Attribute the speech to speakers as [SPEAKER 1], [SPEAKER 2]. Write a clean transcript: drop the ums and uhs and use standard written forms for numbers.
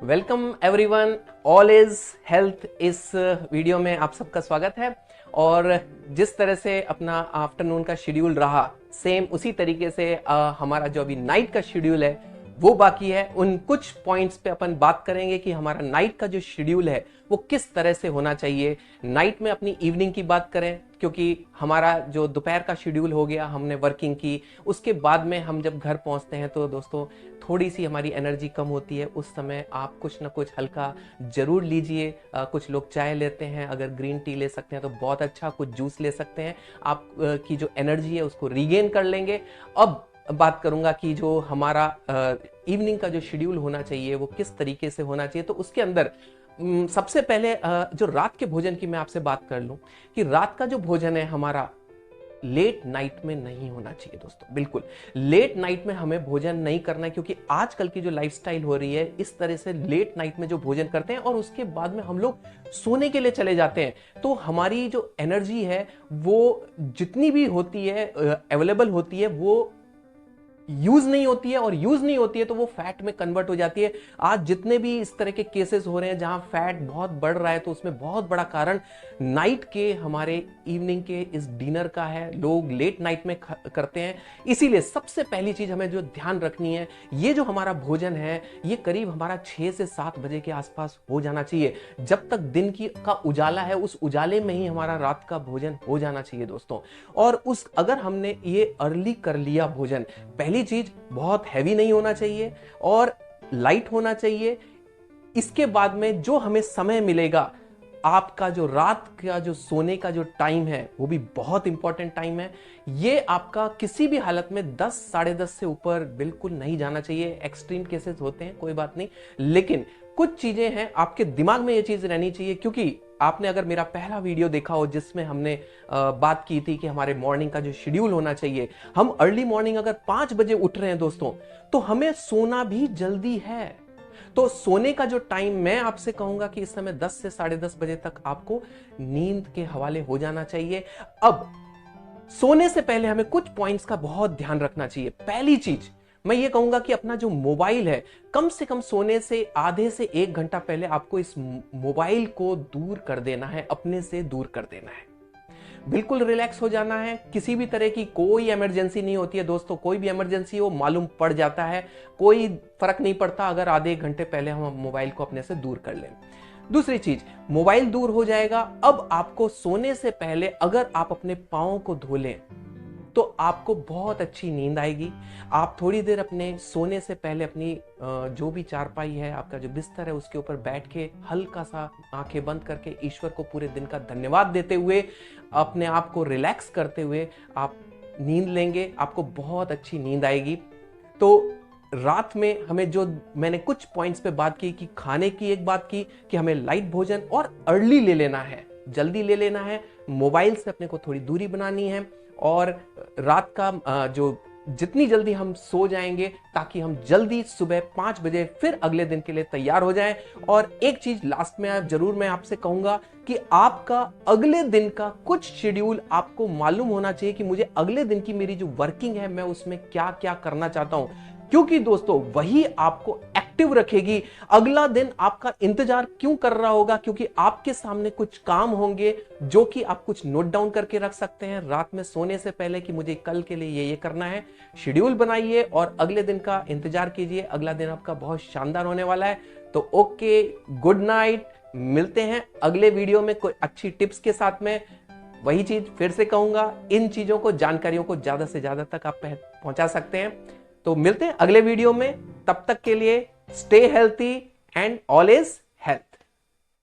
[SPEAKER 1] Welcome everyone, all is health. इस video में आप सबका स्वागत है। और जिस तरह से अपना आफ्टरनून का शेड्यूल रहा, सेम उसी तरीके से हमारा जो अभी नाइट का शेड्यूल है वो बाकी है। उन कुछ पॉइंट्स पे अपन बात करेंगे कि हमारा नाइट का जो शेड्यूल है वो किस तरह से होना चाहिए। नाइट में अपनी इवनिंग की बात करें, क्योंकि हमारा जो दोपहर का शेड्यूल हो गया, हमने वर्किंग की, उसके बाद में हम जब घर पहुंचते हैं तो दोस्तों थोड़ी सी हमारी एनर्जी कम होती है। उस समय आप कुछ ना कुछ हल्का जरूर लीजिए। कुछ लोग चाय लेते हैं, अगर ग्रीन टी ले सकते हैं तो बहुत अच्छा, कुछ जूस ले सकते हैं। आप की जो एनर्जी है उसको रीगेन कर लेंगे। अब बात करूंगा कि जो हमारा इवनिंग का जो शेड्यूल होना चाहिए वो किस तरीके से होना चाहिए। तो उसके अंदर सबसे पहले जो रात के भोजन की मैं आपसे बात कर लूं कि रात का जो भोजन है हमारा लेट नाइट में नहीं होना चाहिए दोस्तों। बिल्कुल लेट नाइट में हमें भोजन नहीं करना है, क्योंकि आजकल की जो लाइफस्टाइल हो रही है इस तरह से लेट नाइट में जो भोजन करते हैं और उसके बाद में हम लोग सोने के लिए चले जाते हैं, तो हमारी जो एनर्जी है वो जितनी भी होती है अवेलेबल होती है वो यूज नहीं होती है, और यूज नहीं होती है तो वो फैट में कन्वर्ट हो जाती है। आज जितने भी इस तरह के केसेस हो रहे हैं जहां फैट बहुत बढ़ रहा है, तो उसमें बहुत बड़ा कारण नाइट के हमारे इवनिंग के इस डिनर का है। लोग लेट नाइट में करते हैं। इसीलिए सबसे पहली चीज हमें जो ध्यान रखनी है, ये जो हमारा भोजन है ये करीब हमारा 6 से 7 बजे के आसपास हो जाना चाहिए। जब तक दिन की का उजाला है उस उजाले में ही हमारा रात का भोजन हो जाना चाहिए दोस्तों। और उस अगर हमने ये अर्ली कर लिया भोजन, पहली चीज बहुत हैवी नहीं होना चाहिए और लाइट होना चाहिए। इसके बाद में जो हमें समय मिलेगा, आपका जो रात का जो सोने का जो टाइम है वो भी बहुत इंपॉर्टेंट टाइम है। ये आपका किसी भी हालत में 10 साढ़े 10 से ऊपर बिल्कुल नहीं जाना चाहिए। एक्सट्रीम केसेस होते हैं, कोई बात नहीं, लेकिन कुछ चीजें हैं आपके दिमाग में ये चीज रहनी चाहिए। क्योंकि आपने अगर मेरा पहला वीडियो देखा हो जिसमें हमने बात की थी कि हमारे मॉर्निंग का जो शेड्यूल होना चाहिए, हम अर्ली मॉर्निंग अगर 5 बजे उठ रहे हैं दोस्तों तो हमें सोना भी जल्दी है। तो सोने का जो टाइम मैं आपसे कहूंगा कि इस समय 10 से साढ़े 10 बजे तक आपको नींद के हवाले हो जाना चाहिए। अब सोने से पहले हमें कुछ पॉइंट्स का बहुत ध्यान रखना चाहिए। पहली चीज मैं ये कहूंगा कि अपना जो मोबाइल है, कम से कम सोने से आधे से 1 घंटा पहले आपको इस मोबाइल को दूर कर देना है, अपने से दूर कर देना है। बिल्कुल रिलैक्स हो जाना है। किसी भी तरह की कोई इमरजेंसी नहीं होती है दोस्तों। कोई भी इमरजेंसी हो मालूम पड़ जाता है, कोई फर्क नहीं पड़ता अगर आधे घंटे पहले हम मोबाइल को अपने से दूर कर लें। दूसरी चीज, मोबाइल दूर हो जाएगा। अब आपको सोने से पहले अगर आप अपने पाँव को धो लें तो आपको बहुत अच्छी नींद आएगी। आप थोड़ी देर अपने सोने से पहले अपनी जो भी चारपाई है, आपका जो बिस्तर है, उसके ऊपर बैठ के हल्का सा आंखें बंद करके ईश्वर को पूरे दिन का धन्यवाद देते हुए, अपने आप को रिलैक्स करते हुए आप नींद लेंगे। आपको बहुत अच्छी नींद आएगी। तो रात में हमें जो मैंने कुछ पॉइंट्स पे बात की कि खाने की एक बात की कि हमें लाइट भोजन और अर्ली ले लेना है, जल्दी ले लेना है। मोबाइल से अपने को थोड़ी दूरी बनानी है और रात का जो जितनी जल्दी हम सो जाएंगे ताकि हम जल्दी सुबह 5 बजे फिर अगले दिन के लिए तैयार हो जाएं। और एक चीज लास्ट में जरूर मैं आपसे कहूंगा कि आपका अगले दिन का कुछ शेड्यूल आपको मालूम होना चाहिए कि मुझे अगले दिन की मेरी जो वर्किंग है मैं उसमें क्या क्या करना चाहता हूं, क्योंकि दोस्तों वही आपको एक्टिव रखेगी। अगला दिन आपका इंतजार क्यों कर रहा होगा, क्योंकि आपके सामने कुछ काम होंगे जो कि आप कुछ नोट डाउन करके रख सकते हैं रात में सोने से पहले कि मुझे कल के लिए ये करना है। शेड्यूल बनाइए और अगले दिन का इंतजार कीजिए। अगला दिन आपका बहुत शानदार होने वाला है। तो ओके, गुड नाइट। मिलते हैं अगले वीडियो में कोई अच्छी टिप्स के साथ में। वही चीज फिर से कहूंगा, इन चीजों को, जानकारियों को ज्यादा से ज्यादा तक आप पहुंचा सकते हैं। तो मिलते हैं अगले वीडियो में। तब तक के लिए stay healthy and all is